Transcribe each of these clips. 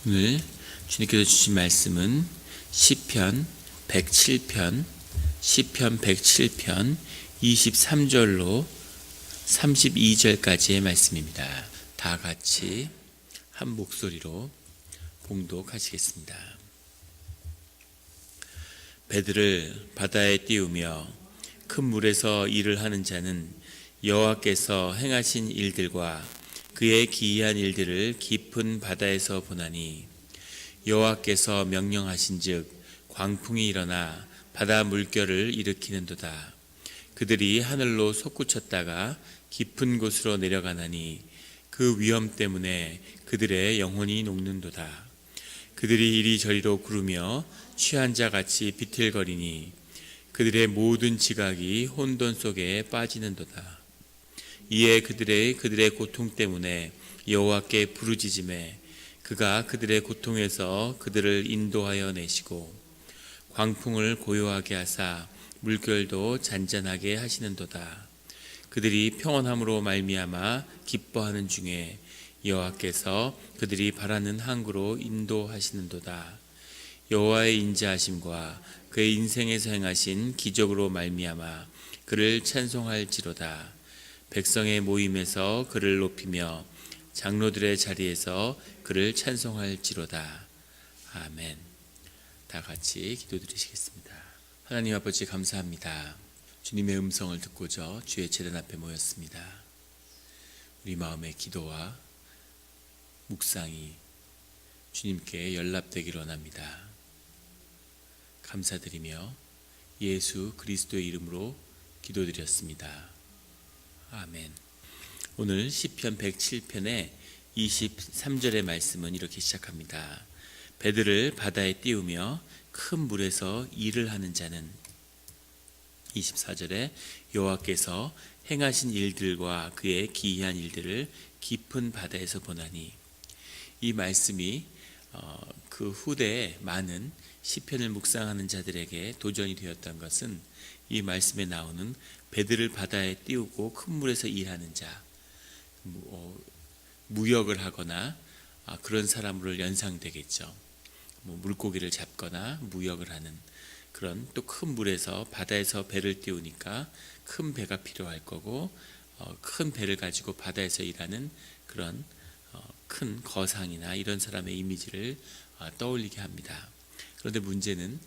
오늘 주님께서 주신 말씀은 시편 107편 23절로 32절까지의 말씀입니다. 다 같이 한 목소리로 봉독하시겠습니다. 배들을 바다에 띄우며 큰 물에서 일을 하는 자는 여호와께서 행하신 일들과 그의 기이한 일들을 깊은 바다에서 보나니, 여호와께서 명령하신즉 광풍이 일어나 바다 물결을 일으키는도다. 그들이 하늘로 솟구쳤다가 깊은 곳으로 내려가나니 그 위험 때문에 그들의 영혼이 녹는도다. 그들이 이리저리로 구르며 취한 자같이 비틀거리니 그들의 모든 지각이 혼돈 속에 빠지는도다. 이에 그들의 고통 때문에 여호와께 부르짖음에 그가 그들의 고통에서 그들을 인도하여 내시고 광풍을 고요하게 하사 물결도 잔잔하게 하시는도다. 그들이 평온함으로 말미암아 기뻐하는 중에 여호와께서 그들이 바라는 항구로 인도하시는도다. 여호와의 인자하심과 그의 인생에서 행하신 기적으로 말미암아 그를 찬송할지로다. 백성의 모임에서 그를 높이며 장로들의 자리에서 그를 찬송할지로다. 아멘. 다 같이 기도드리시겠습니다. 하나님 아버지, 감사합니다. 주님의 음성을 듣고자 주의 제단 앞에 모였습니다. 우리 마음의 기도와 묵상이 주님께 연락되기를 원합니다. 감사드리며 예수 그리스도의 이름으로 기도드렸습니다. 아멘. 오늘 시편 107편의 23절의 말씀은 이렇게 시작합니다. 배들을 바다에 띄우며 큰 물에서 일을 하는 자는, 24절에 여호와께서 행하신 일들과 그의 기이한 일들을 깊은 바다에서 보나니, 이 말씀이 그 후대에 많은 시편을 묵상하는 자들에게 도전이 되었던 것은 이 말씀에 나오는 배들을 바다에 띄우고 큰 물에서 일하는 자, 무역을 하거나 그런 사람으로 연상되겠죠. 물고기를 잡거나 무역을 하는 그런, 또 큰 물에서 바다에서 배를 띄우니까 큰 배가 필요할 거고, 큰 배를 가지고 바다에서 일하는 그런 큰 거상이나 이런 사람의 이미지를 떠올리게 합니다. 그런데 문제는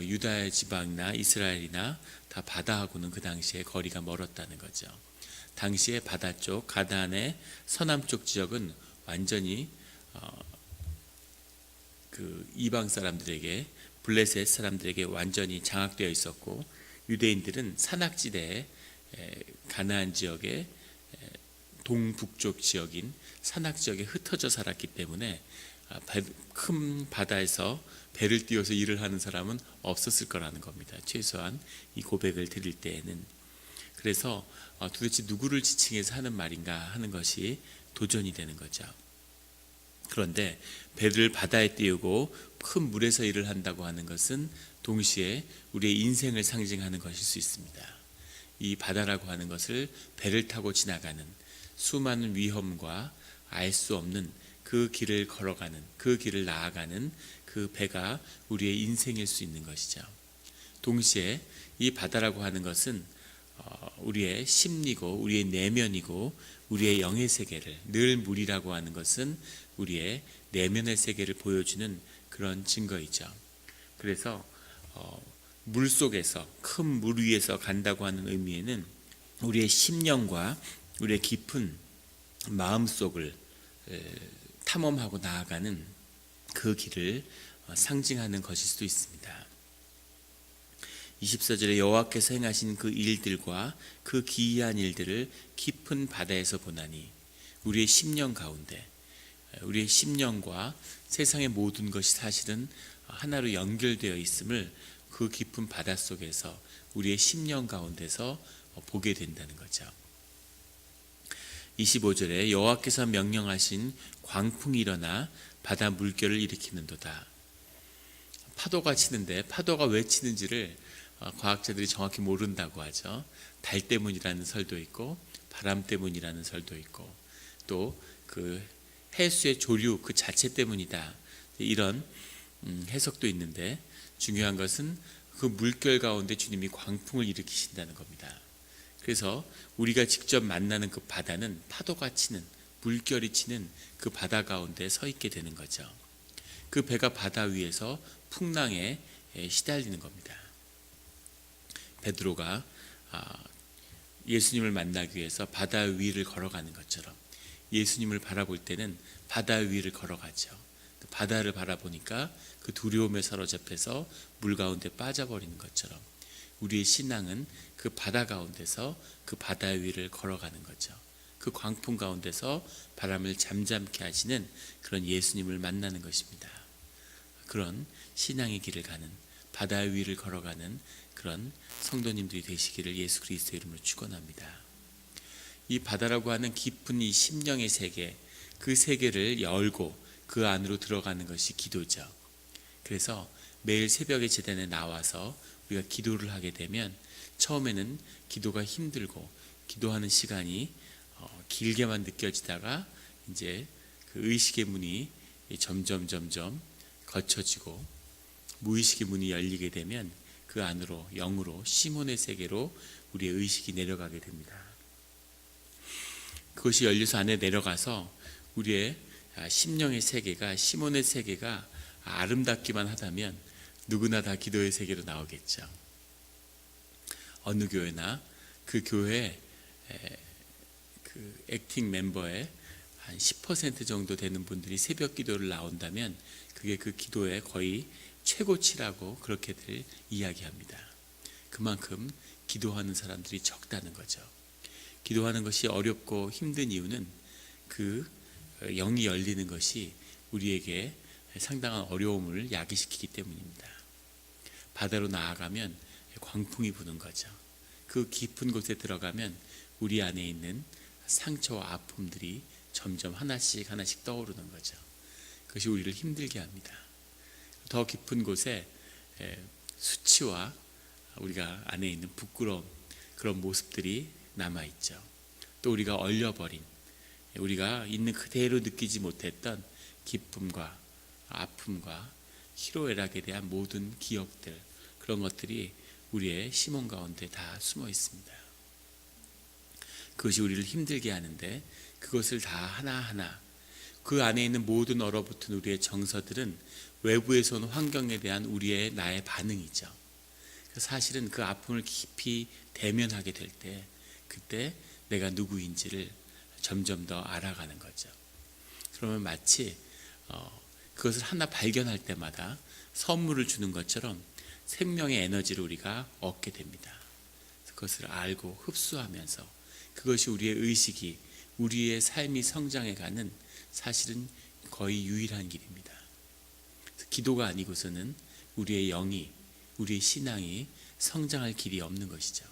유다 지방이나 이스라엘이나 다 바다하고는 그 당시에 거리가 멀었다는 거죠. 당시에 바다 쪽 가나안의 서남쪽 지역은 완전히 그 이방 사람들에게, 블레셋 사람들에게 완전히 장악되어 있었고, 유대인들은 산악지대에, 가나안 지역의 동북쪽 지역인 산악 지역에 흩어져 살았기 때문에 큰 바다에서 배를 띄워서 일을 하는 사람은 없었을 거라는 겁니다. 최소한 이 고백을 드릴 때에는. 그래서 도대체 누구를 지칭해서 하는 말인가 하는 것이 도전이 되는 거죠. 그런데 배를 바다에 띄우고 큰 물에서 일을 한다고 하는 것은 동시에 우리의 인생을 상징하는 것일 수 있습니다. 이 바다라고 하는 것을 배를 타고 지나가는 수많은 위험과 알 수 없는 그 길을 걸어가는, 그 길을 나아가는 그 배가 우리의 인생일 수 있는 것이죠. 동시에 이 바다라고 하는 것은 우리의 심리고 우리의 내면이고 우리의 영의 세계를, 늘 물이라고 하는 것은 우리의 내면의 세계를 보여주는 그런 증거이죠. 그래서 물 속에서, 큰 물 위에서 간다고 하는 의미에는 우리의 심령과 우리의 깊은 마음속을 탐험하고 나아가는 그 길을 상징하는 것일 수도 있습니다. 24절에 여호와께서 행하신 그 일들과 그 기이한 일들을 깊은 바다에서 보나니, 우리의 심령 가운데, 우리의 심령과 세상의 모든 것이 사실은 하나로 연결되어 있음을 그 깊은 바다 속에서, 우리의 심령 가운데서 보게 된다는 거죠. 25절에 여호와께서 명령하신 광풍이 일어나 바다 물결을 일으키는도다. 파도가 치는데 파도가 왜 치는지를 과학자들이 정확히 모른다고 하죠. 달 때문이라는 설도 있고 바람 때문이라는 설도 있고, 또 그 해수의 조류 그 자체 때문이다, 이런 해석도 있는데 중요한 것은 그 물결 가운데 주님이 광풍을 일으키신다는 겁니다. 그래서 우리가 직접 만나는 그 바다는 파도가 치는, 물결이 치는 그 바다 가운데 서 있게 되는 거죠. 그 배가 바다 위에서 풍랑에 시달리는 겁니다. 베드로가 예수님을 만나기 위해서 바다 위를 걸어가는 것처럼 예수님을 바라볼 때는 바다 위를 걸어가죠. 바다를 바라보니까 그 두려움에 사로잡혀서 물 가운데 빠져버리는 것처럼 우리의 신앙은 그 바다 가운데서 그 바다 위를 걸어가는 거죠. 그 광풍 가운데서 바람을 잠잠케 하시는 그런 예수님을 만나는 것입니다. 그런 신앙의 길을 가는, 바다 위를 걸어가는 그런 성도님들이 되시기를 예수 그리스도의 이름으로 축원합니다. 이 바다라고 하는 깊은 이 심령의 세계, 그 세계를 열고 그 안으로 들어가는 것이 기도죠. 그래서 매일 새벽에 제단에 나와서 우리가 기도를 하게 되면 처음에는 기도가 힘들고 기도하는 시간이 길게만 느껴지다가 이제 그 의식의 문이 점점 거쳐지고 무의식의 문이 열리게 되면 그 안으로 영으로 시몬의 세계로 우리의 의식이 내려가게 됩니다. 그것이 열려서 안에 내려가서 우리의 심령의 세계가, 시몬의 세계가 아름답기만 하다면 누구나 다 기도의 세계로 나오겠죠. 어느 교회나 그 교회 그 액팅 멤버의 한 10% 정도 되는 분들이 새벽 기도를 나온다면 그게 그 기도의 거의 최고치라고 그렇게들 이야기합니다. 그만큼 기도하는 사람들이 적다는 거죠. 기도하는 것이 어렵고 힘든 이유는 그 영이 열리는 것이 우리에게 상당한 어려움을 야기시키기 때문입니다. 바다로 나아가면 광풍이 부는 거죠. 그 깊은 곳에 들어가면 우리 안에 있는 상처와 아픔들이 점점 하나씩 떠오르는 거죠. 그것이 우리를 힘들게 합니다. 더 깊은 곳에 수치와 우리가 안에 있는 부끄러움, 그런 모습들이 남아있죠. 또 우리가 얼려버린, 우리가 있는 그대로 느끼지 못했던 기쁨과 아픔과 희로애락에 대한 모든 기억들, 그런 것들이 우리의 심원 가운데 다 숨어 있습니다. 그것이 우리를 힘들게 하는데 그것을 다 하나하나 그 안에 있는 모든 얼어붙은 우리의 정서들은 외부에서 온 환경에 대한 우리의 나의 반응이죠. 사실은 그 아픔을 깊이 대면하게 될 때 그때 내가 누구인지를 점점 더 알아가는 거죠. 그러면 마치 그것을 하나 발견할 때마다 선물을 주는 것처럼 생명의 에너지를 우리가 얻게 됩니다. 그것을 알고 흡수하면서 그것이 우리의 의식이, 우리의 삶이 성장해가는 사실은 거의 유일한 길입니다. 기도가 아니고서는 우리의 영이, 우리의 신앙이 성장할 길이 없는 것이죠.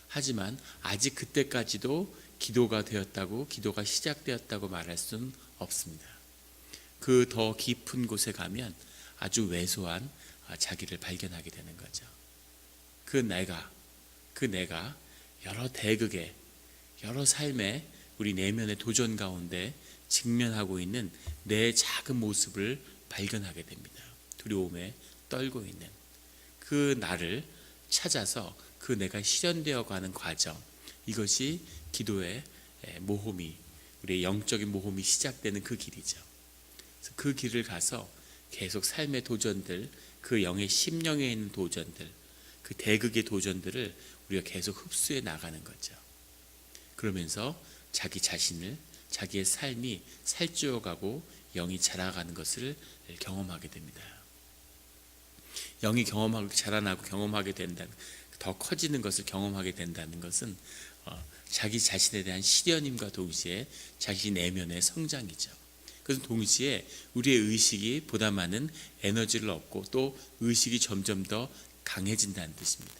하지만 아직 그때까지도 기도가 되었다고, 기도가 시작되었다고 말할 수는 없습니다. 그 더 깊은 곳에 가면 아주 왜소한 자기를 발견하게 되는 거죠. 그 내가 여러 대극의, 여러 삶의 우리 내면의 도전 가운데 직면하고 있는 내 작은 모습을 발견하게 됩니다. 두려움에 떨고 있는 그 나를 찾아서 그 내가 실현되어 가는 과정, 이것이 기도의 모험이, 우리의 영적인 모험이 시작되는 그 길이죠. 그래서 그 길을 가서 계속 삶의 도전들, 그 영의 심령에 있는 도전들, 그 대극의 도전들을 우리가 계속 흡수해 나가는 거죠. 그러면서 자기 자신을, 자기의 삶이 살찌워가고 영이 자라가는 것을 경험하게 됩니다. 영이 자라나고 경험하게 된다는, 더 커지는 것을 경험하게 된다는 것은 자기 자신에 대한 실현임과 동시에 자기 내면의 성장이죠. 그래서 동시에 우리의 의식이 보다 많은 에너지를 얻고 또 의식이 점점 더 강해진다는 뜻입니다.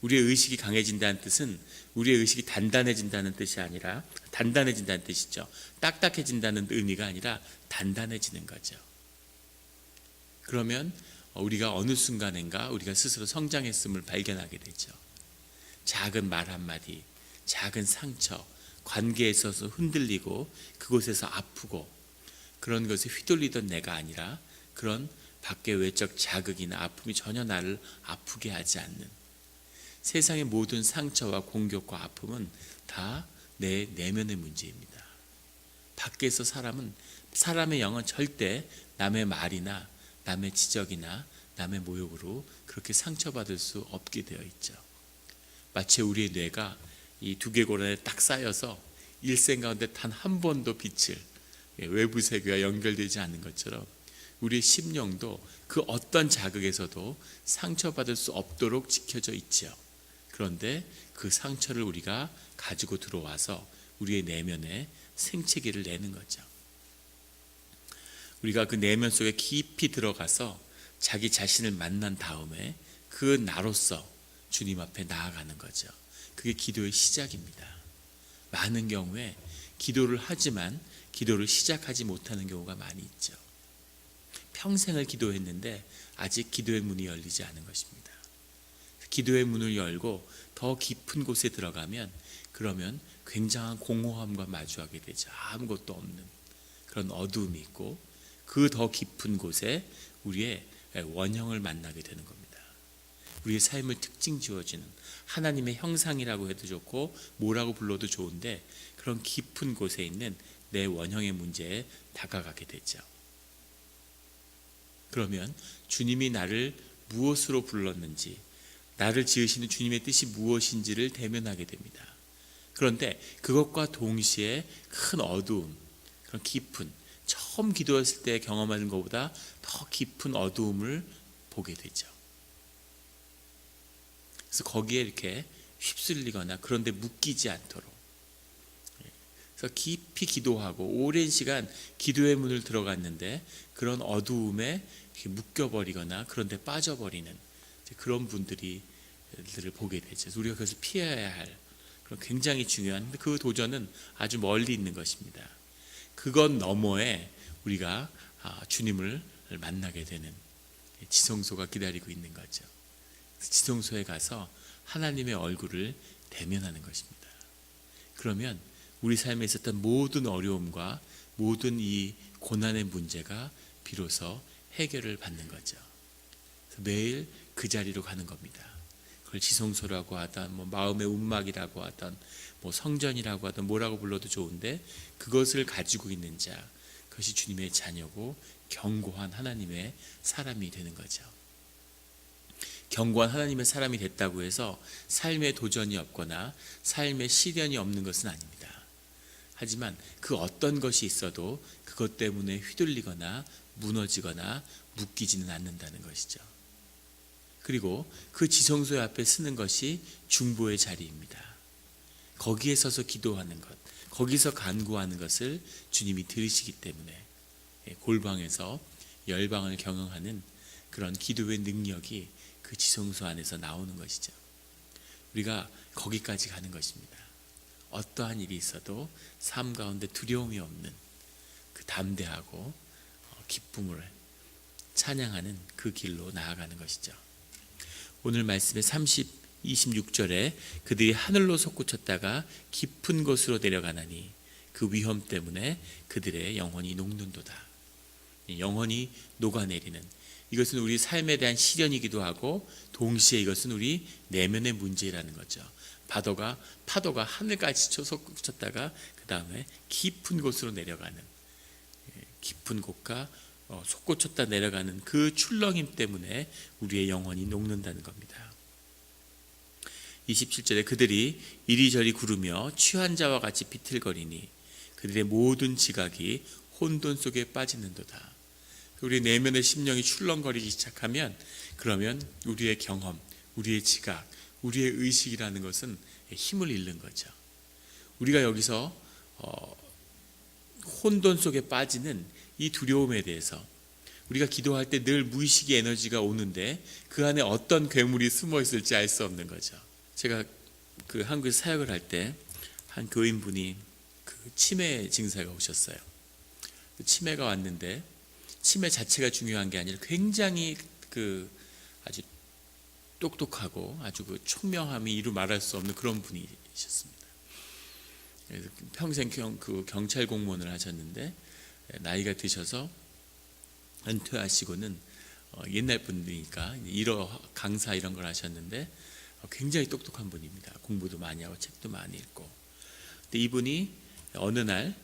우리의 의식이 강해진다는 뜻은 우리의 의식이 단단해진다는 뜻이 아니라, 단단해진다는 뜻이죠. 딱딱해진다는 의미가 아니라 단단해지는 거죠. 그러면 우리가 어느 순간인가 우리가 스스로 성장했음을 발견하게 되죠. 작은 말 한마디, 작은 상처, 관계에 있어서 흔들리고 그곳에서 아프고 그런 것에 휘둘리던 내가 아니라 그런 밖의 외적 자극이나 아픔이 전혀 나를 아프게 하지 않는, 세상의 모든 상처와 공격과 아픔은 다 내 내면의 문제입니다. 밖에서 사람의 영은 절대 남의 말이나 남의 지적이나 남의 모욕으로 그렇게 상처받을 수 없게 되어 있죠. 마치 우리의 뇌가 이 두개골안에 딱 쌓여서 일생 가운데 단 한 번도 빛을 외부 세계와 연결되지 않는 것처럼 우리의 심령도 그 어떤 자극에서도 상처받을 수 없도록 지켜져 있죠. 그런데 그 상처를 우리가 가지고 들어와서 우리의 내면에 생채기를 내는 거죠. 우리가 그 내면 속에 깊이 들어가서 자기 자신을 만난 다음에 그 나로서 주님 앞에 나아가는 거죠. 그게 기도의 시작입니다. 많은 경우에 기도를 하지만 기도를 시작하지 못하는 경우가 많이 있죠. 평생을 기도했는데 아직 기도의 문이 열리지 않은 것입니다. 기도의 문을 열고 더 깊은 곳에 들어가면 그러면 굉장한 공허함과 마주하게 되죠. 아무것도 없는 그런 어두움이 있고 그 더 깊은 곳에 우리의 원형을 만나게 되는 겁니다. 우리의 삶을 특징 지어주는 하나님의 형상이라고 해도 좋고 뭐라고 불러도 좋은데 그런 깊은 곳에 있는 내 원형의 문제에 다가가게 되죠. 그러면 주님이 나를 무엇으로 불렀는지, 나를 지으시는 주님의 뜻이 무엇인지를 대면하게 됩니다. 그런데 그것과 동시에 큰 어두움, 그런 깊은, 처음 기도했을 때 경험하는 것보다 더 깊은 어두움을 보게 되죠. 그래서 거기에 이렇게 휩쓸리거나 그런데 묶이지 않도록, 그래서 깊이 기도하고 오랜 시간 기도의 문을 들어갔는데 그런 어두움에 묶여버리거나 그런데 빠져버리는 그런 분들을 보게 되죠. 그래서 우리가 그것을 피해야 할 그런 굉장히 중요한 그 도전은 아주 멀리 있는 것입니다. 그것 너머에 우리가 주님을 만나게 되는 지성소가 기다리고 있는 거죠. 지성소에 가서 하나님의 얼굴을 대면하는 것입니다. 그러면 우리 삶에 있었던 모든 어려움과 모든 이 고난의 문제가 비로소 해결을 받는 거죠. 매일 그 자리로 가는 겁니다. 그걸 지성소라고 하던 마음의 움막이라고 하던 성전이라고 하던 뭐라고 불러도 좋은데 그것을 가지고 있는 자, 그것이 주님의 자녀고 견고한 하나님의 사람이 되는 거죠. 견고한 하나님의 사람이 됐다고 해서 삶에 도전이 없거나 삶에 시련이 없는 것은 아닙니다. 하지만 그 어떤 것이 있어도 그것 때문에 휘둘리거나 무너지거나 묶이지는 않는다는 것이죠. 그리고 그 지성소의 앞에 쓰는 것이 중보의 자리입니다. 거기에 서서 기도하는 것, 거기서 간구하는 것을 주님이 들으시기 때문에 골방에서 열방을 경영하는 그런 기도의 능력이 그 지성소 안에서 나오는 것이죠. 우리가 거기까지 가는 것입니다. 어떠한 일이 있어도 삶 가운데 두려움이 없는 그 담대하고 기쁨을 찬양하는 그 길로 나아가는 것이죠. 오늘 말씀의 26절에 그들이 하늘로 솟구쳤다가 깊은 곳으로 내려가나니 그 위험 때문에 그들의 영혼이 녹는도다. 영혼이 녹아내리는, 이것은 우리 삶에 대한 시련이기도 하고 동시에 이것은 우리 내면의 문제라는 거죠. 파도가 하늘까지 솟구쳤다가 그 다음에 깊은 곳으로 내려가는, 깊은 곳과 솟구쳤다 내려가는 그 출렁임 때문에 우리의 영혼이 녹는다는 겁니다. 27절에 그들이 이리저리 구르며 취한 자와 같이 비틀거리니 그들의 모든 지각이 혼돈 속에 빠지는도다. 우리 내면의 심령이 출렁거리기 시작하면 그러면 우리의 경험, 우리의 지각, 우리의 의식이라는 것은 힘을 잃는 거죠. 우리가 여기서 혼돈 속에 빠지는 이 두려움에 대해서 우리가 기도할 때 늘 무의식의 에너지가 오는데 그 안에 어떤 괴물이 숨어 있을지 알 수 없는 거죠. 제가 그 한국에서 사역을 할 때 한 교인분이 그 치매 증세가 오셨어요. 치매가 왔는데 치매 자체가 중요한 게 아니라 굉장히 아주 똑똑하고 아주 그 총명함이 이루 말할 수 없는 그런 분이셨습니다. 그래서 평생 경찰 공무원을 하셨는데 나이가 드셔서 은퇴하시고는 옛날 분이니까 일어 강사 이런 걸 하셨는데 굉장히 똑똑한 분입니다. 공부도 많이 하고 책도 많이 읽고. 근데 이분이 어느 날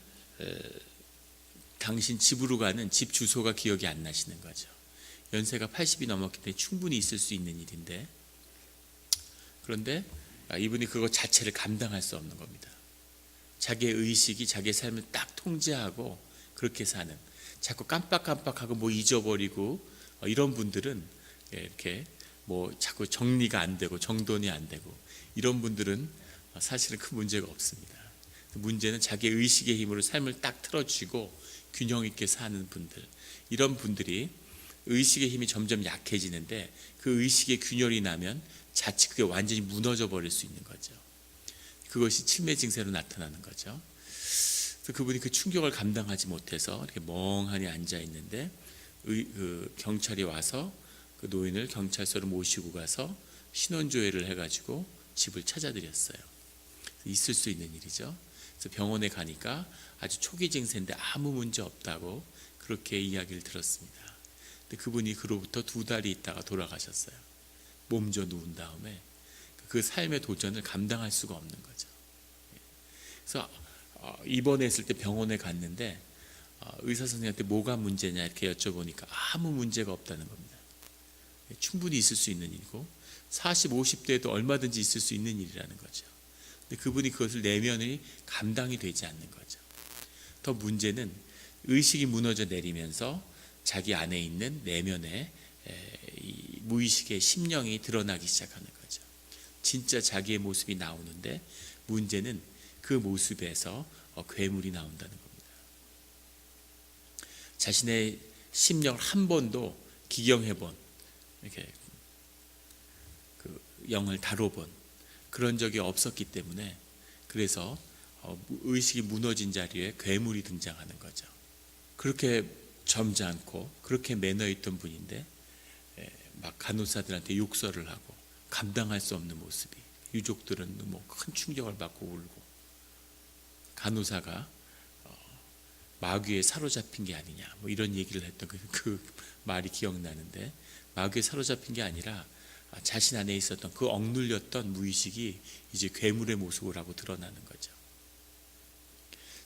당신 집으로 가는 집 주소가 기억이 안 나시는 거죠. 연세가 80이 넘었기 때문에 충분히 있을 수 있는 일인데, 그런데 이분이 그거 자체를 감당할 수 없는 겁니다. 자기의 의식이 자기의 삶을 딱 통제하고 그렇게 사는, 자꾸 깜빡깜빡하고 뭐 잊어버리고 이런 분들은 이렇게 뭐 자꾸 정리가 안 되고 정돈이 안 되고 이런 분들은 사실은 큰 문제가 없습니다. 문제는 자기의 의식의 힘으로 삶을 딱 틀어쥐고 균형 있게 사는 분들, 이런 분들이 의식의 힘이 점점 약해지는데 그 의식의 균열이 나면 자칫 그게 완전히 무너져 버릴 수 있는 거죠. 그것이 치매 증세로 나타나는 거죠. 그래서 그분이 그 충격을 감당하지 못해서 이렇게 멍하니 앉아 있는데 경찰이 와서 그 노인을 경찰서로 모시고 가서 신원조회를 해가지고 집을 찾아드렸어요. 있을 수 있는 일이죠. 그래서 병원에 가니까 아주 초기 증세인데 아무 문제 없다고 그렇게 이야기를 들었습니다. 근데 그분이 그로부터 2달이 있다가 돌아가셨어요. 몸져 누운 다음에 그 삶의 도전을 감당할 수가 없는 거죠. 그래서 입원했을 때 병원에 갔는데 의사 선생님한테 뭐가 문제냐 이렇게 여쭤보니까 아무 문제가 없다는 겁니다. 충분히 있을 수 있는 일이고 40, 50대에도 얼마든지 있을 수 있는 일이라는 거죠. 근데 그분이 그것을 내면이 감당이 되지 않는 거죠. 더 문제는 의식이 무너져 내리면서 자기 안에 있는 내면의 이 무의식의 심령이 드러나기 시작하는 거죠. 진짜 자기의 모습이 나오는데 문제는 그 모습에서 괴물이 나온다는 겁니다. 자신의 심령을 한 번도 기경해본, 이렇게 그 영을 다뤄본 그런 적이 없었기 때문에, 그래서 의식이 무너진 자리에 괴물이 등장하는 거죠. 그렇게 점잖고 그렇게 매너 있던 분인데 막 간호사들한테 욕설을 하고 감당할 수 없는 모습이, 유족들은 뭐 큰 충격을 받고 울고, 간호사가 마귀에 사로잡힌 게 아니냐 뭐 이런 얘기를 했던 그 말이 기억나는데, 마귀에 사로잡힌 게 아니라 자신 안에 있었던 그 억눌렸던 무의식이 이제 괴물의 모습을 하고 드러나는 거죠.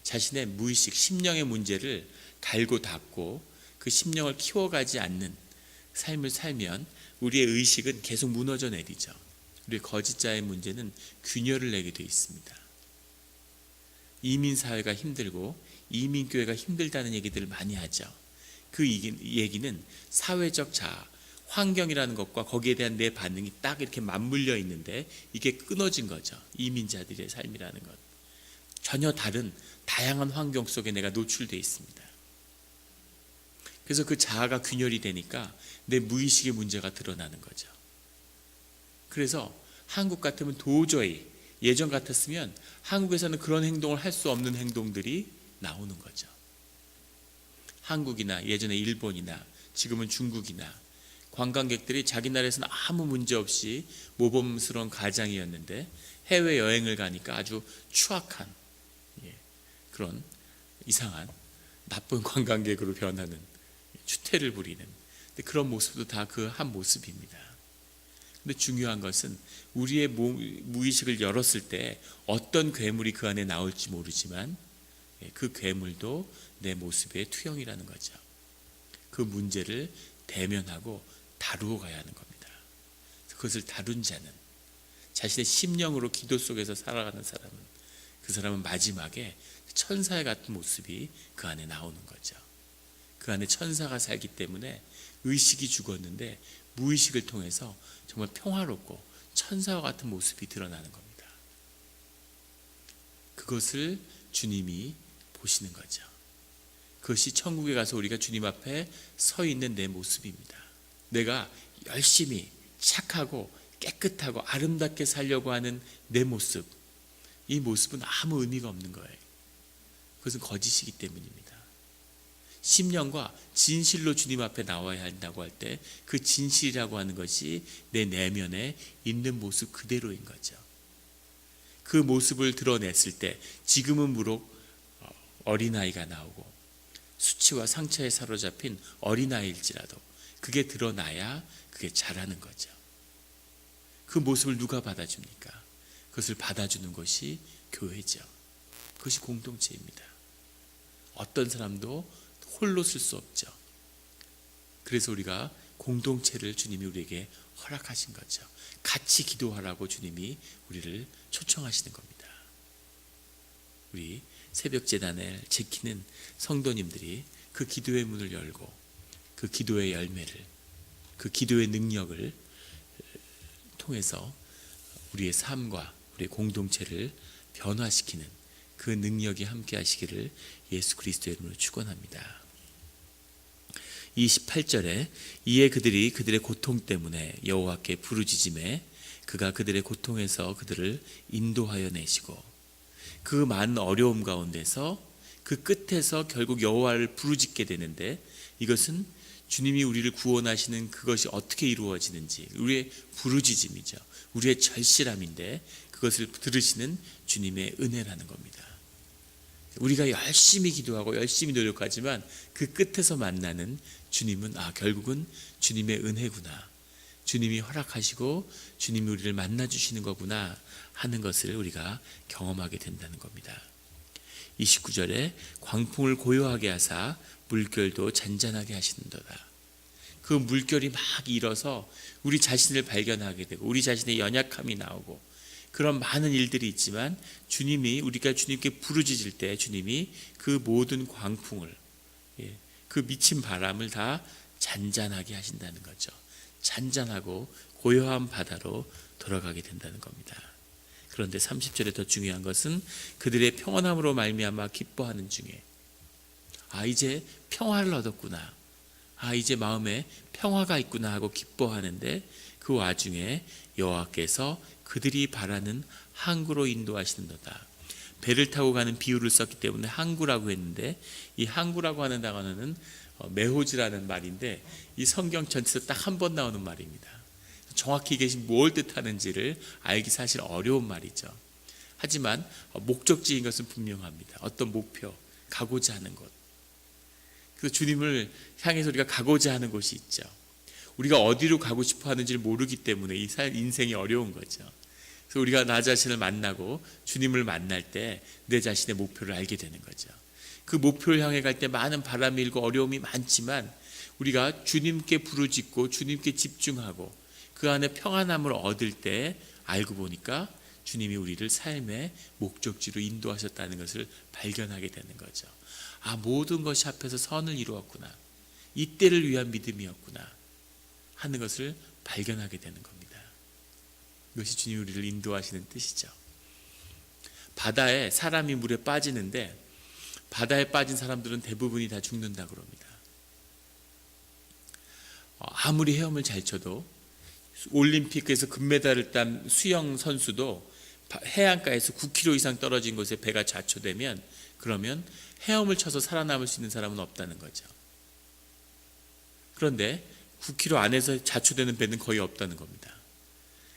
자신의 무의식, 심령의 문제를 갈고 닦고 그 심령을 키워가지 않는 삶을 살면 우리의 의식은 계속 무너져 내리죠. 우리의 거짓자의 문제는 균열을 내게 되어 있습니다. 이민사회가 힘들고 이민교회가 힘들다는 얘기들을 많이 하죠. 그 얘기는 사회적 자아, 환경이라는 것과 거기에 대한 내 반응이 딱 이렇게 맞물려 있는데 이게 끊어진 거죠. 이민자들의 삶이라는 것. 전혀 다른 다양한 환경 속에 내가 노출되어 있습니다. 그래서 그 자아가 균열이 되니까 내 무의식의 문제가 드러나는 거죠. 그래서 한국 같으면 도저히, 예전 같았으면 한국에서는 그런 행동을 할 수 없는 행동들이 나오는 거죠. 한국이나 예전에 일본이나 지금은 중국이나 관광객들이 자기 나라에서는 아무 문제 없이 모범스러운 가장이었는데 해외여행을 가니까 아주 추악한 그런 이상한 나쁜 관광객으로 변하는, 추태를 부리는 그런 모습도 다 그 한 모습입니다. 근데 중요한 것은 우리의 무의식을 열었을 때 어떤 괴물이 그 안에 나올지 모르지만 그 괴물도 내 모습의 투영이라는 거죠. 그 문제를 대면하고 다루어 가야 하는 겁니다. 그것을 다룬 자는, 자신의 심령으로 기도 속에서 살아가는 사람은, 그 사람은 마지막에 천사의 같은 모습이 그 안에 나오는 거죠. 그 안에 천사가 살기 때문에 의식이 죽었는데 무의식을 통해서 정말 평화롭고 천사와 같은 모습이 드러나는 겁니다. 그것을 주님이 보시는 거죠. 그것이 천국에 가서 우리가 주님 앞에 서 있는 내 모습입니다. 내가 열심히 착하고 깨끗하고 아름답게 살려고 하는 내 모습, 이 모습은 아무 의미가 없는 거예요. 그것은 거짓이기 때문입니다. 심령과 진실로 주님 앞에 나와야 한다고 할 때 그 진실이라고 하는 것이 내 내면에 있는 모습 그대로인 거죠. 그 모습을 드러냈을 때 지금은 무릇 어린아이가 나오고 수치와 상처에 사로잡힌 어린아이일지라도 그게 드러나야 그게 자라는 거죠. 그 모습을 누가 받아줍니까? 그것을 받아주는 것이 교회죠. 그것이 공동체입니다. 어떤 사람도 홀로 쓸 수 없죠. 그래서 우리가 공동체를 주님이 우리에게 허락하신 거죠. 같이 기도하라고 주님이 우리를 초청하시는 겁니다. 우리 새벽 제단을 지키는 성도님들이 그 기도의 문을 열고 그 기도의 열매를, 그 기도의 능력을 통해서 우리의 삶과 우리의 공동체를 변화시키는 그 능력이 함께 하시기를 예수 그리스도의 이름으로 축원합니다. 28절에 이에 그들이 그들의 고통 때문에 여호와께 부르짖음에 그가 그들의 고통에서 그들을 인도하여 내시고 그 많은 어려움 가운데서 그 끝에서 결국 여호와를 부르짖게 되는데, 이것은 주님이 우리를 구원하시는 그것이 어떻게 이루어지는지 우리의 부르짖음이죠. 우리의 절실함인데 그것을 들으시는 주님의 은혜라는 겁니다. 우리가 열심히 기도하고 열심히 노력하지만 그 끝에서 만나는 주님은 결국은 주님의 은혜구나, 주님이 허락하시고 주님이 우리를 만나주시는 거구나 하는 것을 우리가 경험하게 된다는 겁니다. 29절에 광풍을 고요하게 하사 물결도 잔잔하게 하시는도다. 그 물결이 막 일어서 우리 자신을 발견하게 되고 우리 자신의 연약함이 나오고 그런 많은 일들이 있지만 우리가 주님께 부르짖을 때 주님이 그 모든 광풍을, 그 미친 바람을 다 잔잔하게 하신다는 거죠. 잔잔하고 고요한 바다로 돌아가게 된다는 겁니다. 그런데 30절에 더 중요한 것은 그들의 평안함으로 말미암아 기뻐하는 중에 이제 평화를 얻었구나, 이제 마음에 평화가 있구나 하고 기뻐하는데 그 와중에 여호와께서 그들이 바라는 항구로 인도하시는도다. 배를 타고 가는 비유를 썼기 때문에 항구라고 했는데, 이 항구라고 하는 단어는 메호지라는 말인데 이 성경 전체에서 딱 한 번 나오는 말입니다. 정확히 이게 뭘 뜻하는지를 알기 사실 어려운 말이죠. 하지만 목적지인 것은 분명합니다. 어떤 목표, 가고자 하는 곳. 그래서 주님을 향해서 우리가 가고자 하는 곳이 있죠. 우리가 어디로 가고 싶어 하는지를 모르기 때문에 이 인생이 어려운 거죠. 그래서 우리가 나 자신을 만나고 주님을 만날 때 내 자신의 목표를 알게 되는 거죠. 그 목표를 향해 갈 때 많은 바람이 일고 어려움이 많지만 우리가 주님께 부르짖고 주님께 집중하고 그 안에 평안함을 얻을 때 알고 보니까 주님이 우리를 삶의 목적지로 인도하셨다는 것을 발견하게 되는 거죠. 모든 것이 합해서 선을 이루었구나, 이때를 위한 믿음이었구나 하는 것을 발견하게 되는 겁니다. 이것이 주님이 우리를 인도하시는 뜻이죠. 바다에 사람이 물에 빠지는데 바다에 빠진 사람들은 대부분이 다 죽는다고 합니다. 아무리 헤엄을 잘 쳐도 올림픽에서 금메달을 딴 수영 선수도 해안가에서 9km 이상 떨어진 곳에 배가 좌초되면 그러면 헤엄을 쳐서 살아남을 수 있는 사람은 없다는 거죠. 그런데 9km 안에서 좌초되는 배는 거의 없다는 겁니다.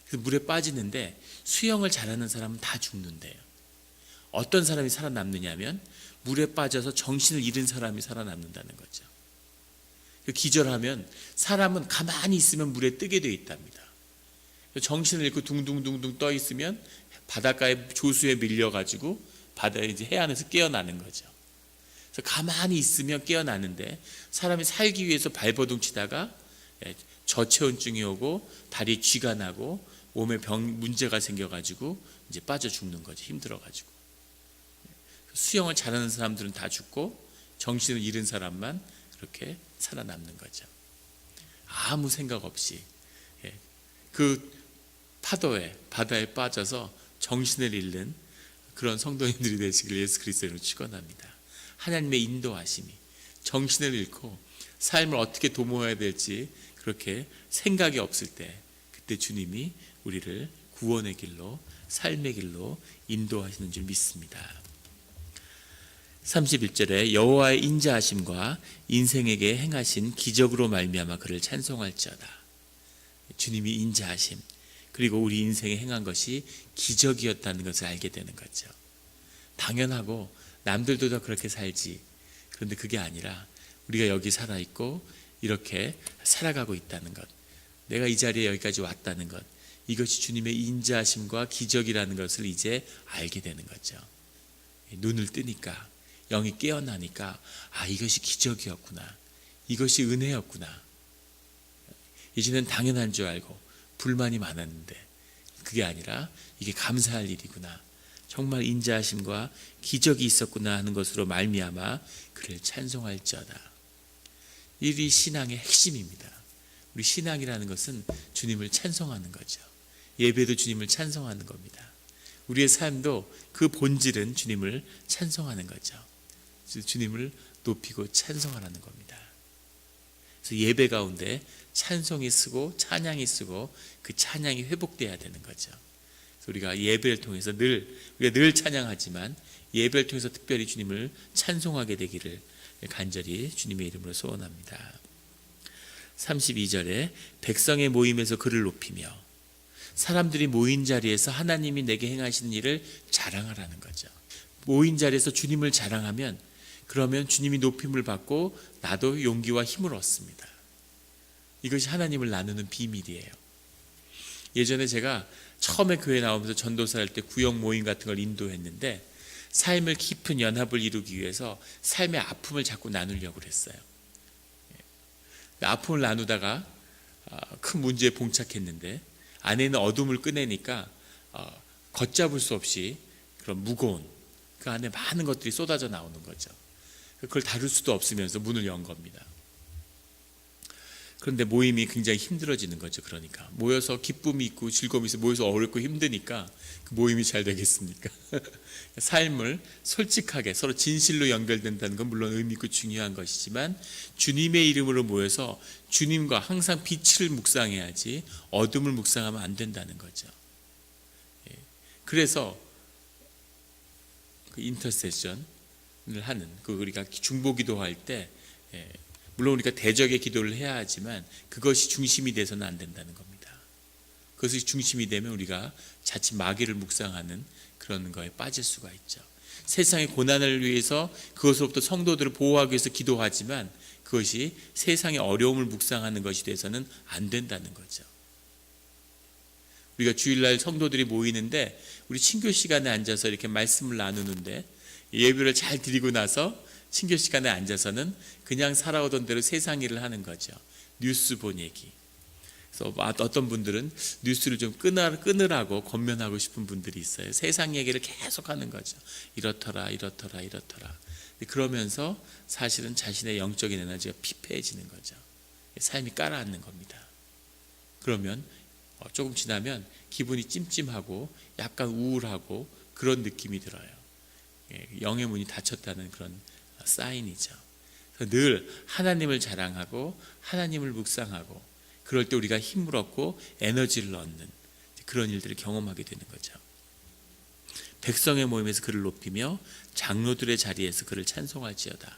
그래서 물에 빠지는데 수영을 잘하는 사람은 다 죽는데요. 어떤 사람이 살아남느냐면 물에 빠져서 정신을 잃은 사람이 살아남는다는 거죠. 기절하면 사람은 가만히 있으면 물에 뜨게 되어 있답니다. 정신을 잃고 둥둥둥둥 떠 있으면 바닷가에 조수에 밀려가지고 바다에 이제 해안에서 깨어나는 거죠. 그래서 가만히 있으면 깨어나는데 사람이 살기 위해서 발버둥 치다가 저체온증이 오고 다리에 쥐가 나고 몸에 문제가 생겨가지고 이제 빠져 죽는 거죠. 힘들어가지고. 수영을 잘하는 사람들은 다 죽고 정신을 잃은 사람만 그렇게 살아남는 거죠. 아무 생각 없이 그 파도에 바다에 빠져서 정신을 잃는 그런 성도님들이 되시길 예수 그리스도로 축원합니다. 하나님의 인도하심이 정신을 잃고 삶을 어떻게 도모해야 될지 그렇게 생각이 없을 때 그때 주님이 우리를 구원의 길로 삶의 길로 인도하시는 줄 믿습니다. 31절에 여호와의 인자하심과 인생에게 행하신 기적으로 말미암아 그를 찬송할지어다. 주님이 인자하심 그리고 우리 인생에 행한 것이 기적이었다는 것을 알게 되는 거죠. 당연하고 남들도 다 그렇게 살지, 그런데 그게 아니라 우리가 여기 살아있고 이렇게 살아가고 있다는 것, 내가 이 자리에 여기까지 왔다는 것, 이것이 주님의 인자하심과 기적이라는 것을 이제 알게 되는 거죠. 눈을 뜨니까, 영이 깨어나니까 이것이 기적이었구나, 이것이 은혜였구나. 이제는 당연한 줄 알고 불만이 많았는데 그게 아니라 이게 감사할 일이구나, 정말 인자하심과 기적이 있었구나 하는 것으로 말미암아 그를 찬송할지어다. 이 신앙의 핵심입니다. 우리 신앙이라는 것은 주님을 찬송하는 거죠. 예배도 주님을 찬송하는 겁니다. 우리의 삶도 그 본질은 주님을 찬송하는 거죠. 주님을 높이고 찬송하라는 겁니다. 그래서 예배 가운데 찬송이 쓰고 찬양이 쓰고 그 찬양이 회복돼야 되는 거죠. 그래서 우리가 예배를 통해서 우리가 늘 찬양하지만 예배를 통해서 특별히 주님을 찬송하게 되기를 간절히 주님의 이름으로 소원합니다. 32절에 백성의 모임에서 그를 높이며, 사람들이 모인 자리에서 하나님이 내게 행하시는 일을 자랑하라는 거죠. 모인 자리에서 주님을 자랑하면 그러면 주님이 높임을 받고 나도 용기와 힘을 얻습니다. 이것이 하나님을 나누는 비밀이에요. 예전에 제가 처음에 교회 나오면서 전도사 할 때 구역 모임 같은 걸 인도했는데 삶을 깊은 연합을 이루기 위해서 삶의 아픔을 자꾸 나누려고 했어요. 아픔을 나누다가 큰 문제에 봉착했는데 안에는 어둠을 꺼내니까 걷잡을 수 없이 그런 무거운 그 안에 많은 것들이 쏟아져 나오는 거죠. 그걸 다룰 수도 없으면서 문을 연 겁니다. 그런데 모임이 굉장히 힘들어지는 거죠. 그러니까 모여서 기쁨이 있고 즐거움이 있어 모여서 어렵고 힘드니까 그 모임이 잘 되겠습니까? 삶을 솔직하게 서로 진실로 연결된다는 건 물론 의미 있고 중요한 것이지만 주님의 이름으로 모여서 주님과 항상 빛을 묵상해야지 어둠을 묵상하면 안 된다는 거죠. 그래서 그 인터세션을 하는 그 우리가 중보기도할 때 물론 우리가 대적의 기도를 해야 하지만 그것이 중심이 돼서는 안 된다는 겁니다. 그것이 중심이 되면 우리가 자칫 마귀를 묵상하는 그런 거에 빠질 수가 있죠. 세상의 고난을 위해서 그것으로부터 성도들을 보호하기 위해서 기도하지만 그것이 세상의 어려움을 묵상하는 것이 돼서는 안 된다는 거죠. 우리가 주일날 성도들이 모이는데 우리 친교 시간에 앉아서 이렇게 말씀을 나누는데 예배를 잘 드리고 나서 친교 시간에 앉아서는 그냥 살아오던 대로 세상 일을 하는 거죠. 뉴스 본 얘기. 그래서 어떤 분들은 뉴스를 좀 끊으라고 권면하고 싶은 분들이 있어요. 세상 얘기를 계속 하는 거죠. 이렇더라. 그러면서 사실은 자신의 영적인 에너지가 피폐해지는 거죠. 삶이 깔아앉는 겁니다. 그러면 조금 지나면 기분이 찜찜하고 약간 우울하고 그런 느낌이 들어요. 영의 문이 닫혔다는 그런 사인이죠. 늘 하나님을 자랑하고 하나님을 묵상하고 그럴 때 우리가 힘을 얻고 에너지를 얻는 그런 일들을 경험하게 되는 거죠. 백성의 모임에서 그를 높이며 장로들의 자리에서 그를 찬송할지어다.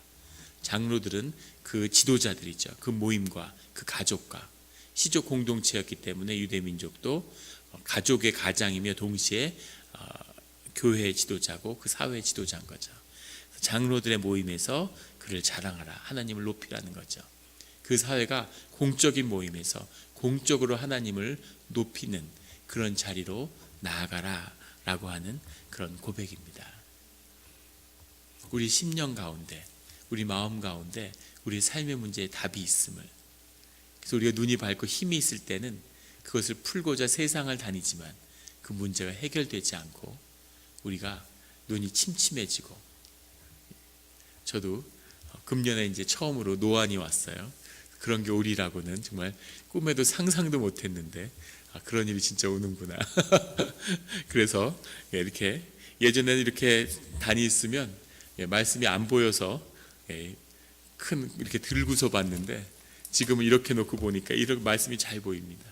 장로들은 그 지도자들이죠. 그 모임과 그 가족과 시족 공동체였기 때문에 유대 민족도 가족의 가장이며 동시에 교회의 지도자고 그 사회의 지도자인 거죠. 장로들의 모임에서 그를 자랑하라, 하나님을 높이라는 거죠. 그 사회가 공적인 모임에서 공적으로 하나님을 높이는 그런 자리로 나아가라 라고 하는 그런 고백입니다. 우리 심령 가운데, 우리 마음 가운데 우리 삶의 문제에 답이 있음을, 그래서 우리가 눈이 밝고 힘이 있을 때는 그것을 풀고자 세상을 다니지만 그 문제가 해결되지 않고 우리가 눈이 침침해지고, 저도 금년에 이제 처음으로 노안이 왔어요. 그런 게 오리라고는 정말 꿈에도 상상도 못했는데 그런 일이 진짜 오는구나. 그래서 이렇게 예전에는 이렇게 다니있으면 말씀이 안 보여서 큰 이렇게 들고서 봤는데 지금은 이렇게 놓고 보니까 이렇게 말씀이 잘 보입니다.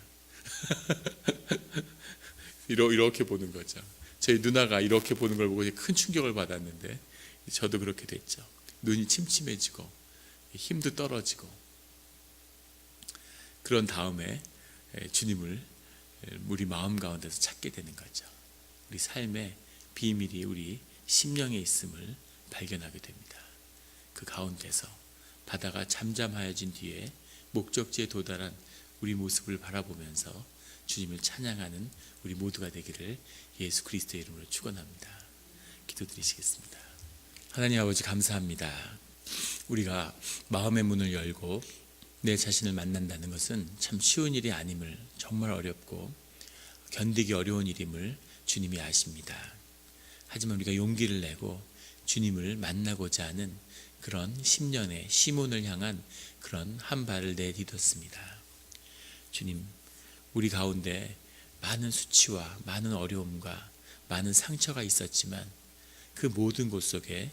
이렇게 보는 거죠. 저희 누나가 이렇게 보는 걸 보고 큰 충격을 받았는데 저도 그렇게 됐죠. 눈이 침침해지고 힘도 떨어지고, 그런 다음에 주님을 우리 마음 가운데서 찾게 되는 거죠. 우리 삶의 비밀이 우리 심령에 있음을 발견하게 됩니다. 그 가운데서 바다가 잠잠하여진 뒤에 목적지에 도달한 우리 모습을 바라보면서 주님을 찬양하는 우리 모두가 되기를 예수 그리스도의 이름으로 축원합니다. 기도드리시겠습니다. 하나님 아버지 감사합니다. 우리가 마음의 문을 열고 내 자신을 만난다는 것은 참 쉬운 일이 아님을, 정말 어렵고 견디기 어려운 일임을 주님이 아십니다. 하지만 우리가 용기를 내고 주님을 만나고자 하는 그런 10년의 시몬을 향한 그런 한 발을 내딛었습니다. 주님, 우리 가운데 많은 수치와 많은 어려움과 많은 상처가 있었지만 그 모든 곳 속에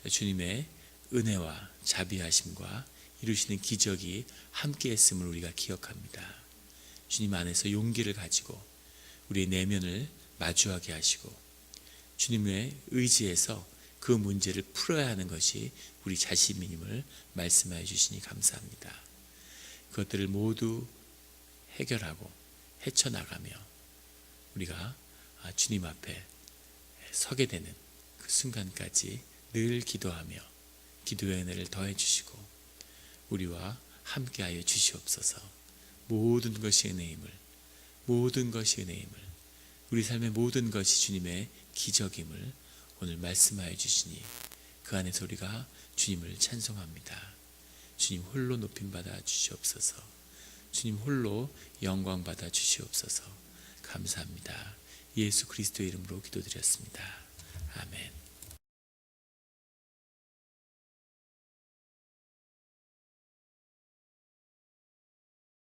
주님의 은혜와 자비하심과 이루시는 기적이 함께했음을 우리가 기억합니다. 주님 안에서 용기를 가지고 우리의 내면을 마주하게 하시고 주님의 의지에서 그 문제를 풀어야 하는 것이 우리 자신임을 말씀하여 주시니 감사합니다. 그것들을 모두 해결하고 헤쳐나가며 우리가 주님 앞에 서게 되는 그 순간까지 늘 기도하며 기도의 은혜를 더해 주시고 우리와 함께하여 주시옵소서. 모든 것이 은혜임을, 모든 것이 은혜임을, 우리 삶의 모든 것이 주님의 기적임을 오늘 말씀하여 주시니 그 안에서 우리가 주님을 찬송합니다. 주님 홀로 높임받아 주시옵소서. 주님 홀로 영광 받아 주시옵소서. 감사합니다. 예수 그리스도의 이름으로 기도드렸습니다. 아멘.